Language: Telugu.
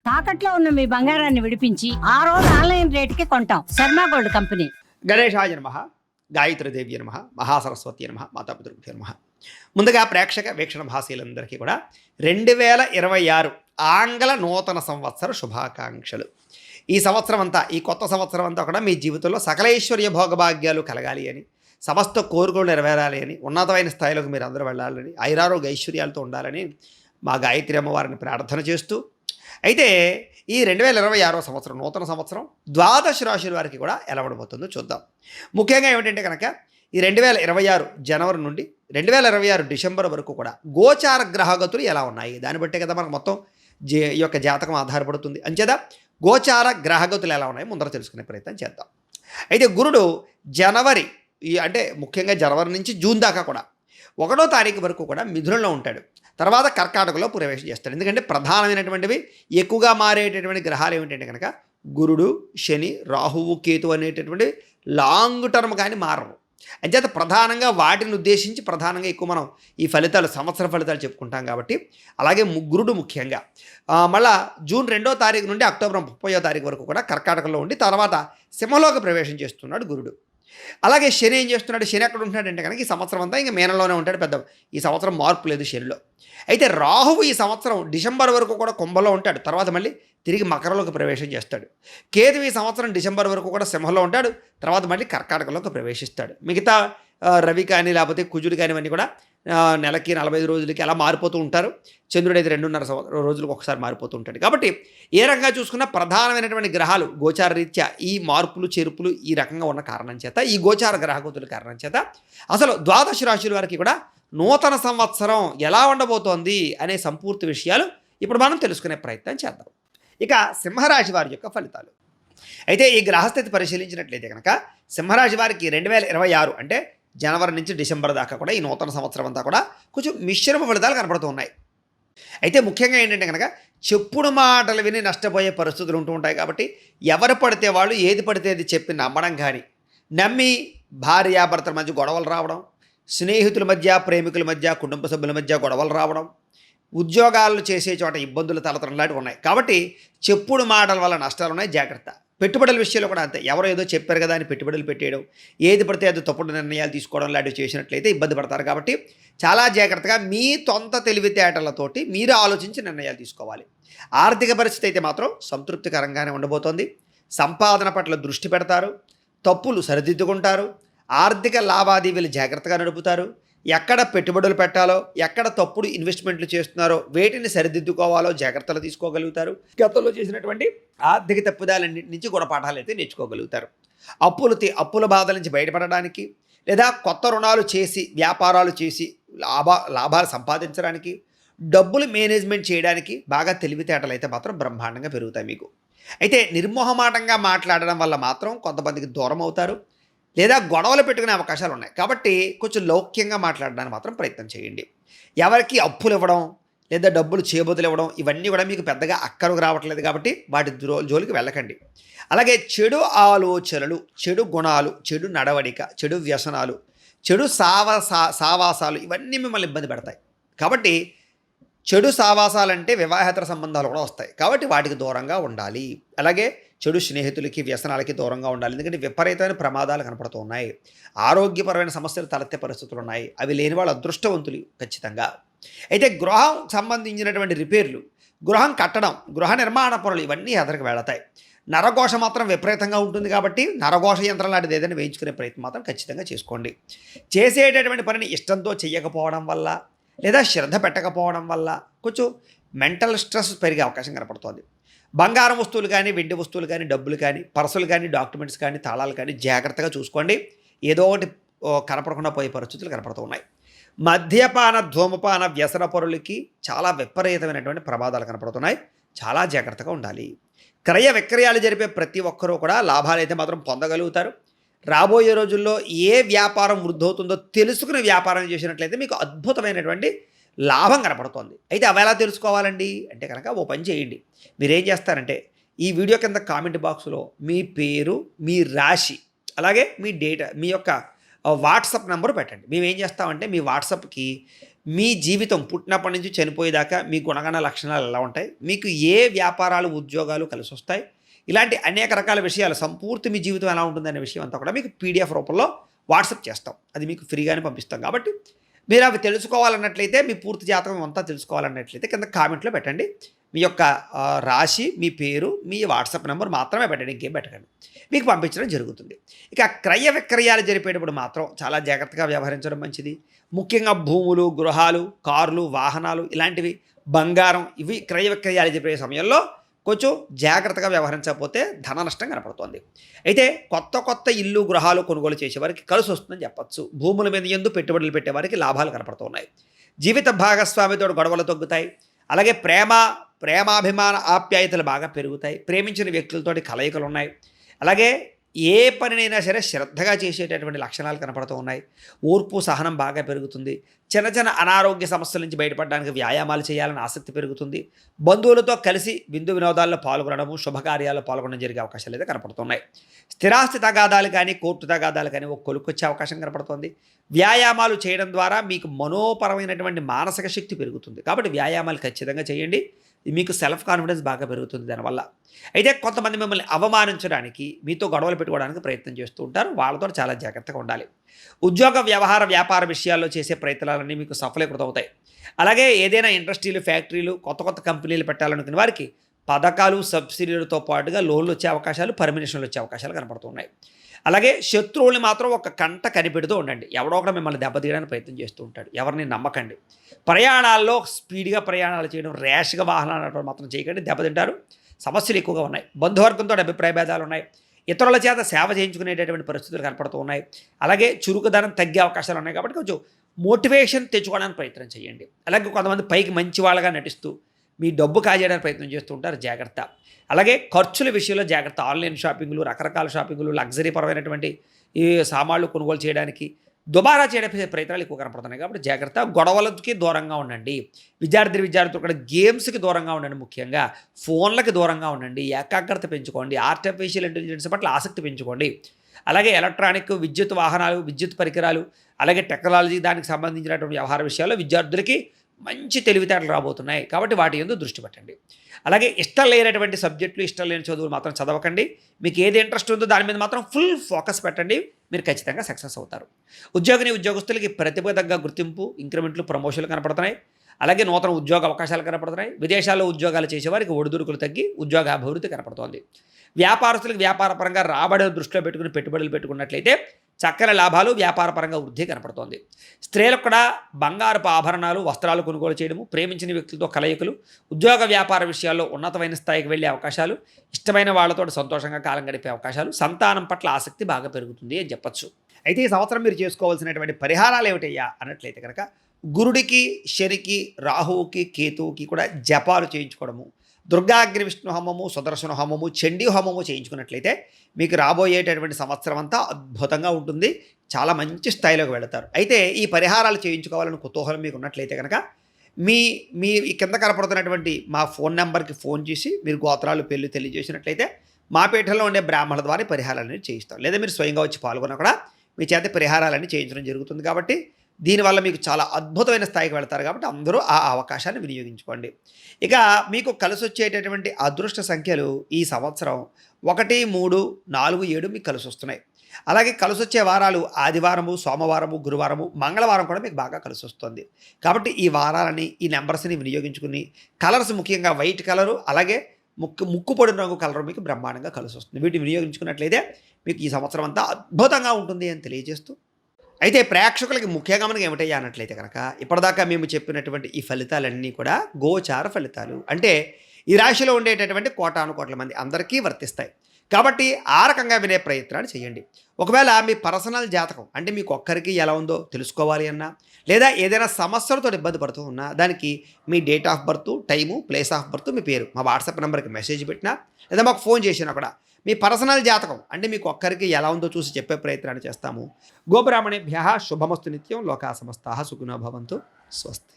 తాకట్లో ఉన్న మీ బంగారాన్ని విడిపించి ఆ రోజు ఆన్లైన్ రేటుకి కొంటాం. Sharma gold company. గణేశాయ నమః, గాయత్రీదేవి నమః, మహాసరస్వతి నమః, మాతాపితృభ్యో నమః. ముందుగా ప్రేక్షక వీక్షణ భాషలందరికీ కూడా 2026 ఆంగ్ల నూతన సంవత్సర శుభాకాంక్షలు. ఈ సంవత్సరం అంతా, ఈ కొత్త సంవత్సరం అంతా కూడా మీ జీవితంలో సకలైశ్వర్య భోగభాగ్యాలు కలగాలి అని, సమస్త కోరికలు నెరవేరాలి అని, ఉన్నతమైన స్థాయిలోకి మీరు అందరూ వెళ్ళాలని, ఐరారోగ్య ఐశ్వర్యాలతో ఉండాలని మా గాయత్రి అమ్మవారిని ప్రార్థన చేస్తూ, అయితే ఈ 2026 సంవత్సరం నూతన సంవత్సరం ద్వాదశ రాశుల వారికి కూడా ఎలా ఉండబోతుందో చూద్దాం. ముఖ్యంగా ఏమిటంటే కనుక ఈ 2026 జనవరి నుండి 2026 డిసెంబర్ వరకు కూడా గోచార గ్రహగతులు ఎలా ఉన్నాయి, దాన్ని బట్టే కదా మనకు మొత్తం ఈ యొక్క జాతకం ఆధారపడుతుంది. అంచేత గోచార గ్రహగతులు ఎలా ఉన్నాయి ముందర తెలుసుకునే ప్రయత్నం చేద్దాం. అయితే గురుడు జనవరి అంటే ముఖ్యంగా జనవరి నుంచి జూన్ దాకా కూడా 1వ తారీఖు వరకు కూడా మిథునంలో ఉంటాడు. తర్వాత కర్కాటకలో ప్రవేశం చేస్తాడు. ఎందుకంటే ప్రధానమైనటువంటివి ఎక్కువగా మారేటటువంటి గ్రహాలు ఏమిటంటే కనుక గురుడు, శని, రాహువు, కేతు అనేటటువంటి లాంగ్ టర్మ్ కానీ మారవు. అంచేత ప్రధానంగా వాటిని ఉద్దేశించి ప్రధానంగా ఎక్కువ మనం ఈ ఫలితాలు, సంవత్సర ఫలితాలు చెప్పుకుంటాం కాబట్టి, అలాగే గురుడు ముఖ్యంగా మళ్ళా జూన్ 2వ తారీఖు నుండి అక్టోబర్ 30వ తారీఖు వరకు కూడా కర్కాటకలో ఉండి తర్వాత సింహంలోకి ప్రవేశం చేస్తున్నాడు గురుడు. అలాగే శని ఏం చేస్తున్నాడు, శని ఎక్కడ ఉంటున్నాడంటే కనుక ఈ సంవత్సరం అంతా ఇంకా మీనంలోనే ఉంటాడు. పెద్ద ఈ సంవత్సరం మార్పు లేదు శనిలో. అయితే రాహువు ఈ సంవత్సరం డిసెంబర్ వరకు కూడా కుంభంలో ఉంటాడు, తర్వాత మళ్ళీ తిరిగి మకరంలోకి ప్రవేశం చేస్తాడు. కేతు ఈ సంవత్సరం డిసెంబర్ వరకు కూడా సింహంలో ఉంటాడు, తర్వాత మళ్ళీ కర్కాటకంలోకి ప్రవేశిస్తాడు. మిగతా రవి కానీ లేకపోతే కుజుడు కానీ ఇవన్నీ కూడా నెలకి 45 రోజులకి అలా మారిపోతూ ఉంటారు. చంద్రుడు అయితే 2.5 రోజులకు ఒకసారి మారిపోతూ ఉంటాడు. కాబట్టి ఏ రకంగా చూసుకున్నా ప్రధానమైనటువంటి గ్రహాలు గోచార రీత్యా ఈ మార్పులు చేర్పులు ఈ రకంగా ఉన్న కారణం చేత, ఈ గోచార గ్రహగతుల కారణం చేత అసలు ద్వాదశ రాశుల వారికి కూడా నూతన సంవత్సరం ఎలా ఉండబోతోంది అనే సంపూర్తి విషయాలు ఇప్పుడు మనం తెలుసుకునే ప్రయత్నం చేద్దాం. ఇక సింహరాశి వారి యొక్క ఫలితాలు. అయితే ఈ గ్రహస్థితి పరిశీలించినట్లయితే కనుక సింహరాశి వారికి 2026 అంటే జనవరి నుంచి డిసెంబర్ దాకా కూడా ఈ నూతన సంవత్సరం అంతా కూడా కొంచెం మిశ్రమ ఫలితాలు కనపడుతూ ఉన్నాయి. అయితే ముఖ్యంగా ఏంటంటే కనుక చెప్పుడు మాటలు విని నష్టపోయే పరిస్థితులు ఉంటూ ఉంటాయి. కాబట్టి ఎవరు పడితే వాళ్ళు ఏది పడితే అది చెప్పి నమ్మడం కానీ, నమ్మి భార్యాభర్తల మధ్య గొడవలు రావడం, స్నేహితుల మధ్య, ప్రేమికుల మధ్య, కుటుంబ సభ్యుల మధ్య గొడవలు రావడం, ఉద్యోగాలు చేసే చోట ఇబ్బందులు తలతరం లాంటివి ఉన్నాయి. కాబట్టి చెప్పుడు మాటల వల్ల నష్టాలు ఉన్నాయి, జాగ్రత్త. పెట్టుబడుల విషయంలో కూడా అంతే. ఎవరో ఏదో చెప్పారు కదా అని పెట్టుబడులు పెట్టేయడం, ఏది పడితే అది తప్పుడు నిర్ణయాలు తీసుకోవడం లాంటివి చేసినట్లయితే ఇబ్బంది పడతారు. కాబట్టి చాలా జాగ్రత్తగా మీ సొంత తెలివితేటలతోటి మీరు ఆలోచించి నిర్ణయాలు తీసుకోవాలి. ఆర్థిక పరిస్థితి అయితే మాత్రం సంతృప్తికరంగానే ఉండబోతోంది. సంపాదన పట్ల దృష్టి పెడతారు, తప్పులు సరిదిద్దుకుంటారు, ఆర్థిక లావాదేవీలు జాగ్రత్తగా నడుపుతారు. ఎక్కడ పెట్టుబడులు పెట్టాలో, ఎక్కడ తప్పుడు ఇన్వెస్ట్మెంట్లు చేస్తున్నారో వేటిని సరిదిద్దుకోవాలో జాగ్రత్తలు తీసుకోగలుగుతారు. గతంలో చేసినటువంటి ఆర్థిక తప్పిదాలన్నింటి నుంచి కూడా పాఠాలు అయితే నేర్చుకోగలుగుతారు. అప్పుల బాధల నుంచి బయటపడడానికి, లేదా కొత్త రుణాలు చేసి వ్యాపారాలు చేసి లాభాలు సంపాదించడానికి, డబ్బులు మేనేజ్మెంట్ చేయడానికి బాగా తెలివితేటలు అయితే మాత్రం బ్రహ్మాండంగా పెరుగుతాయి మీకు. అయితే నిర్మోహమాటంగా మాట్లాడడం వల్ల మాత్రం కొంతమందికి దూరం అవుతారు, లేదా గొడవలు పెట్టుకునే అవకాశాలు ఉన్నాయి. కాబట్టి కొంచెం లౌక్యంగా మాట్లాడడానికి మాత్రం ప్రయత్నం చేయండి. ఎవరికి అప్పులు ఇవ్వడం లేదా డబ్బులు చేబదులు ఇవ్వడం ఇవన్నీ కూడా మీకు పెద్దగా అక్కరకు రావట్లేదు. కాబట్టి వాటి జోలికి వెళ్ళకండి. అలాగే చెడు ఆలోచనలు, చెడు గుణాలు, చెడు నడవడిక, చెడు వ్యసనాలు, చెడు సావాసాలు ఇవన్నీ మిమ్మల్ని ఇబ్బంది పెడతాయి. కాబట్టి చెడు సావాసాలంటే వివాహేతర సంబంధాలు కూడా వస్తాయి. కాబట్టి వాటికి దూరంగా ఉండాలి. అలాగే చెడు స్నేహితులకి, వ్యసనాలకి దూరంగా ఉండాలి. ఎందుకంటే విపరీతమైన ప్రమాదాలు కనపడుతూ ఉన్నాయి. ఆరోగ్యపరమైన సమస్యలు తలెత్తే పరిస్థితులు ఉన్నాయి. అవి లేని వాళ్ళు అదృష్టవంతులు ఖచ్చితంగా. అయితే గృహం సంబంధించినటువంటి రిపేర్లు, గృహం కట్టడం, గృహ నిర్మాణ పనులు ఇవన్నీ ఎదరికి వెళతాయి. నరఘోష మాత్రం విపరీతంగా ఉంటుంది. కాబట్టి నరఘోష యంత్రం లాంటిది ఏదైనా వేయించుకునే ప్రయత్నం మాత్రం ఖచ్చితంగా చేసుకోండి. చేసేటటువంటి పనిని ఇష్టంతో చేయకపోవడం వల్ల, లేదా శ్రద్ధ పెట్టకపోవడం వల్ల కొంచెం మెంటల్ స్ట్రెస్ పెరిగే అవకాశం కనపడుతుంది. బంగారం వస్తువులు కానీ, వెండి వస్తువులు కానీ, డబ్బులు కానీ, పర్సులు కానీ, డాక్యుమెంట్స్ కానీ, తాళాలు కానీ జాగ్రత్తగా చూసుకోండి. ఏదో ఒకటి కనపడకుండా పోయే పరిస్థితులు కనపడుతూ ఉన్నాయి. మద్యపాన, ధూమపాన, వ్యసన పరులకి చాలా విపరీతమైనటువంటి ప్రమాదాలు కనపడుతున్నాయి. చాలా జాగ్రత్తగా ఉండాలి. క్రయ విక్రయాలు జరిపే ప్రతి ఒక్కరూ కూడా లాభాలు అయితే మాత్రం పొందగలుగుతారు. రాబోయే రోజుల్లో ఏ వ్యాపారం వృద్ధవుతుందో తెలుసుకుని వ్యాపారం చేసినట్లయితే మీకు అద్భుతమైనటువంటి లాభం కనపడుతోంది. అయితే అవి ఎలా తెలుసుకోవాలండి అంటే కనుక ఓ పని చేయండి. మీరేం చేస్తారంటే ఈ వీడియో కింద కామెంట్ బాక్స్లో మీ పేరు, మీ రాశి, అలాగే మీ డేటా, మీ యొక్క వాట్సాప్ నెంబర్ పెట్టండి. మేము ఏం చేస్తామంటే మీ వాట్సాప్కి మీ జీవితం పుట్టినప్పటి నుంచి చనిపోయేదాకా మీ గుణగణ లక్షణాలు ఎలా ఉంటాయి, మీకు ఏ వ్యాపారాలు ఉద్యోగాలు కలిసి వస్తాయి, ఇలాంటి అనేక రకాల విషయాలు సంపూర్తి మీ జీవితం ఎలా ఉంటుందనే విషయం అంతా కూడా మీకు పీడిఎఫ్ రూపంలో వాట్సాప్ చేస్తాం. అది మీకు ఫ్రీగానే పంపిస్తాం. కాబట్టి మీరు అవి తెలుసుకోవాలన్నట్లయితే, మీ పూర్తి జాతకం అంతా తెలుసుకోవాలన్నట్లయితే కింద కామెంట్లో పెట్టండి. మీ యొక్క రాశి, మీ పేరు, మీ వాట్సాప్ నెంబర్ మాత్రమే పెట్టండి, ఇంకేం పెట్టకండి. మీకు పంపించడం జరుగుతుంది. ఇక క్రయ విక్రయాలు జరిపేటప్పుడు మాత్రం చాలా జాగ్రత్తగా వ్యవహరించడం మంచిది. ముఖ్యంగా భూములు, గృహాలు, కార్లు, వాహనాలు ఇలాంటివి, బంగారం, ఇవి క్రయ విక్రయాలు జరిపే సమయంలో కొంచెం జాగ్రత్తగా వ్యవహరించకపోతే ధన నష్టం కనపడుతోంది. అయితే కొత్త ఇల్లు, గృహాలు కొనుగోలు చేసేవారికి కలిసి వస్తుందని చెప్పచ్చు. భూముల మీద ఎందు పెట్టుబడులు పెట్టేవారికి లాభాలు కనపడుతున్నాయి. జీవిత భాగస్వామితో గొడవలు తగ్గుతాయి. అలాగే ప్రేమాభిమాన ఆప్యాయతలు బాగా పెరుగుతాయి. ప్రేమించిన వ్యక్తులతోటి కలయికలు ఉన్నాయి. అలాగే ఏ పనినైనా సరే శ్రద్ధగా చేసేటటువంటి లక్షణాలు కనపడుతూ ఉన్నాయి. ఓర్పు, సహనం బాగా పెరుగుతుంది. చిన్న అనారోగ్య సమస్యల నుంచి బయటపడడానికి వ్యాయామాలు చేయాలని ఆసక్తి పెరుగుతుంది. బంధువులతో కలిసి విందు వినోదాల్లో పాల్గొనడము, శుభకార్యాల్లో పాల్గొనడం జరిగే అవకాశాలు అయితే కనపడుతున్నాయి. స్థిరాస్తి తగాదాలు కానీ, కోర్టు తగాదాలు కానీ ఒక కొలుకొచ్చే అవకాశం కనపడుతుంది. వ్యాయామాలు చేయడం ద్వారా మీకు మనోపరమైనటువంటి మానసిక శక్తి పెరుగుతుంది. కాబట్టి వ్యాయామాలు ఖచ్చితంగా చేయండి. మీకు సెల్ఫ్ కాన్ఫిడెన్స్ బాగా పెరుగుతుంది దానివల్ల. అయితే కొంతమంది మిమ్మల్ని అవమానించడానికి, మీతో గొడవలు పెట్టుకోవడానికి ప్రయత్నం చేస్తూ ఉంటారు. వాళ్ళతో చాలా జాగ్రత్తగా ఉండాలి. ఉద్యోగ, వ్యవహార, వ్యాపార విషయాల్లో చేసే ప్రయత్నాలన్నీ మీకు సఫలీకృతం అవుతాయి. అలాగే ఏదైనా ఇండస్ట్రీలు, ఫ్యాక్టరీలు, కొత్త కంపెనీలు పెట్టాలనుకునే వారికి పథకాలు, సబ్సిడీలతో పాటుగా లోన్లు వచ్చే అవకాశాలు, పర్మిషన్లు వచ్చే అవకాశాలు కనపడుతున్నాయి. అలాగే శత్రువుల్ని మాత్రం ఒక కంట కనిపెడుతూ ఉండండి. ఎవడో ఒకటి మిమ్మల్ని దెబ్బతీయడానికి ప్రయత్నం చేస్తూ ఉంటాడు. ఎవరిని నమ్మకండి. ప్రయాణాల్లో స్పీడ్గా ప్రయాణాలు చేయడం, ర్యాష్గా వాహనాలు నడపడం మాత్రం చేయకండి, దెబ్బతింటారు. సమస్యలు ఎక్కువగా ఉన్నాయి. బంధువర్గంతో అభిప్రాయ భేదాలు ఉన్నాయి. ఇతరుల చేత సేవ చేయించుకునేటటువంటి పరిస్థితులు కనపడుతూ ఉన్నాయి. అలాగే చురుకుదనం తగ్గే అవకాశాలు ఉన్నాయి. కాబట్టి కొంచెం మోటివేషన్ తెచ్చుకోవడానికి ప్రయత్నం చేయండి. అలాగే కొంతమంది పైకి మంచి వాళ్ళగా నటిస్తూ మీ డబ్బు కాజేయడానికి ప్రయత్నం చేస్తూ ఉంటారు, జాగ్రత్త. అలాగే ఖర్చుల విషయంలో జాగ్రత్త. ఆన్లైన్ షాపింగ్లు, రకరకాల షాపింగ్లు, లగ్జరీ పరమైనటువంటి ఈ సామాన్లు కొనుగోలు చేయడానికి దుబారా చేయడం ప్రయత్నాలు ఎక్కువ కనపడుతున్నాయి. కాబట్టి జాగ్రత్త. గొడవలకి దూరంగా ఉండండి. విద్యార్థులు కూడా గేమ్స్కి దూరంగా ఉండండి. ముఖ్యంగా ఫోన్లకి దూరంగా ఉండండి. ఏకాగ్రత పెంచుకోండి. ఆర్టిఫిషియల్ ఇంటెలిజెన్స్ పట్ల ఆసక్తి పెంచుకోండి. అలాగే ఎలక్ట్రానిక్, విద్యుత్ వాహనాలు, విద్యుత్ పరికరాలు, అలాగే టెక్నాలజీ, దానికి సంబంధించినటువంటి వ్యవహార విషయాల్లో విద్యార్థులకి మంచి తెలివితేటలు రాబోతున్నాయి. కాబట్టి వాటి యందు దృష్టి పెట్టండి. అలాగే ఇష్టం లేనటువంటి సబ్జెక్టులు, ఇష్టం లేని చదువులు మాత్రం చదవకండి. మీకు ఏది ఇంట్రెస్ట్ ఉందో దాని మీద మాత్రం ఫుల్ ఫోకస్ పెట్టండి. మీరు ఖచ్చితంగా సక్సెస్ అవుతారు. ఉద్యోగస్తులకి ప్రతిభ తగ్గ గుర్తింపు, ఇంక్రిమెంట్లు, ప్రమోషన్లు కనపడుతున్నాయి. అలాగే నూతన ఉద్యోగ అవకాశాలు కనపడుతున్నాయి. విదేశాల్లో ఉద్యోగాలు చేసేవారికి ఒడిదుడుకులు తగ్గి ఉద్యోగ అభివృద్ధి కనపడుతోంది. వ్యాపారస్తులకు వ్యాపారపరంగా రాబడిని దృష్టిలో పెట్టుకుని పెట్టుబడులు పెట్టుకున్నట్లయితే చక్కని లాభాలు, వ్యాపారపరంగా వృద్ధి కనపడుతోంది. స్త్రీలకు కూడా బంగారపు ఆభరణాలు, వస్త్రాలు కొనుగోలు చేయడము, ప్రేమించిన వ్యక్తులతో కలయికలు, ఉద్యోగ వ్యాపార విషయాల్లో ఉన్నతమైన స్థాయికి వెళ్ళే అవకాశాలు, ఇష్టమైన వాళ్ళతో సంతోషంగా కాలం గడిపే అవకాశాలు, సంతానం పట్ల ఆసక్తి బాగా పెరుగుతుంది అని చెప్పచ్చు. అయితే ఈ సంవత్సరం మీరు చేసుకోవాల్సినటువంటి పరిహారాలు ఏమిటయ్యా అన్నట్లయితే కనుక గురుడికి, శనికి, రాహువుకి, కేతువుకి కూడా జపాలు చేయించుకోవడము, దుర్గాగ్ని విష్ణు హోమము, సుదర్శన హోమము, చండీ హోమము చేయించుకున్నట్లయితే మీకు రాబోయేటటువంటి సంవత్సరం అంతా అద్భుతంగా ఉంటుంది. చాలా మంచి స్థాయిలోకి వెళతారు. అయితే ఈ పరిహారాలు చేయించుకోవాలని కుతూహలం మీకు ఉన్నట్లయితే కనుక మీ ఈ కింద కనపడుతున్నటువంటి మా ఫోన్ నెంబర్కి ఫోన్ చేసి మీరు గోత్రాలు, పేర్లు తెలియజేసినట్లయితే మా పీఠంలో ఉండే బ్రాహ్మణుల ద్వారా పరిహారాలన్నీ చేయిస్తాం. లేదా మీరు స్వయంగా వచ్చి పాల్గొన్నా కూడా మీ చేత పరిహారాలన్నీ చేయించడం జరుగుతుంది. కాబట్టి దీనివల్ల మీకు చాలా అద్భుతమైన స్థాయికి వెళ్తారు. కాబట్టి అందరూ ఆ అవకాశాన్ని వినియోగించుకోండి. ఇక మీకు కలిసి వచ్చేటటువంటి అదృష్ట సంఖ్యలు ఈ సంవత్సరం 1, 3, 4, 7 మీకు కలిసి వస్తున్నాయి. అలాగే కలిసి వచ్చే వారాలు ఆదివారము, సోమవారము, గురువారము, మంగళవారం కూడా మీకు బాగా కలిసి వస్తుంది. కాబట్టి ఈ వారాలని, ఈ నెంబర్స్ని వినియోగించుకుని కలర్స్, ముఖ్యంగా వైట్ కలరు, అలాగే ముక్కు పొడిన రంగు కలర్ మీకు బ్రహ్మాండంగా కలిసి వస్తుంది. వీటిని వినియోగించుకున్నట్లయితే మీకు ఈ సంవత్సరం అంతా అద్భుతంగా ఉంటుంది అని తెలియజేస్తూ, అయితే ప్రేక్షకులకి ముఖ్యంగా మనకి ఏమిటయ్యా అన్నట్లయితే కనుక ఇప్పటిదాకా మేము చెప్పినటువంటి ఈ ఫలితాలన్నీ కూడా గోచార ఫలితాలు. అంటే ఈ రాశిలో ఉండేటటువంటి కోటానుకోట్ల మంది అందరికీ వర్తిస్తాయి. కాబట్టి ఆ రకంగా వినే ప్రయత్నాలు చేయండి. ఒకవేళ మీ పర్సనల్ జాతకం అంటే మీకు ఒక్కరికి ఎలా ఉందో తెలుసుకోవాలి అన్నా, లేదా ఏదైనా సమస్యలతో ఇబ్బంది పడుతూ ఉన్నా, దానికి మీ date of birth, time, place of birth, మీ పేరు మా వాట్సాప్ నెంబర్కి మెసేజ్ పెట్టినా, లేదా మాకు ఫోన్ చేసినా కూడా మీ పర్సనల్ జాతకం అంటే మీకు ఒక్కరికి ఎలా ఉందో చూసి చెప్పే ప్రయత్నాన్ని చేస్తాము. గోబ్రాహ్మణేభ్యః శుభమస్తు నిత్యం. లోకా సమస్తాః సుఖినో భవంతు. స్వస్తి.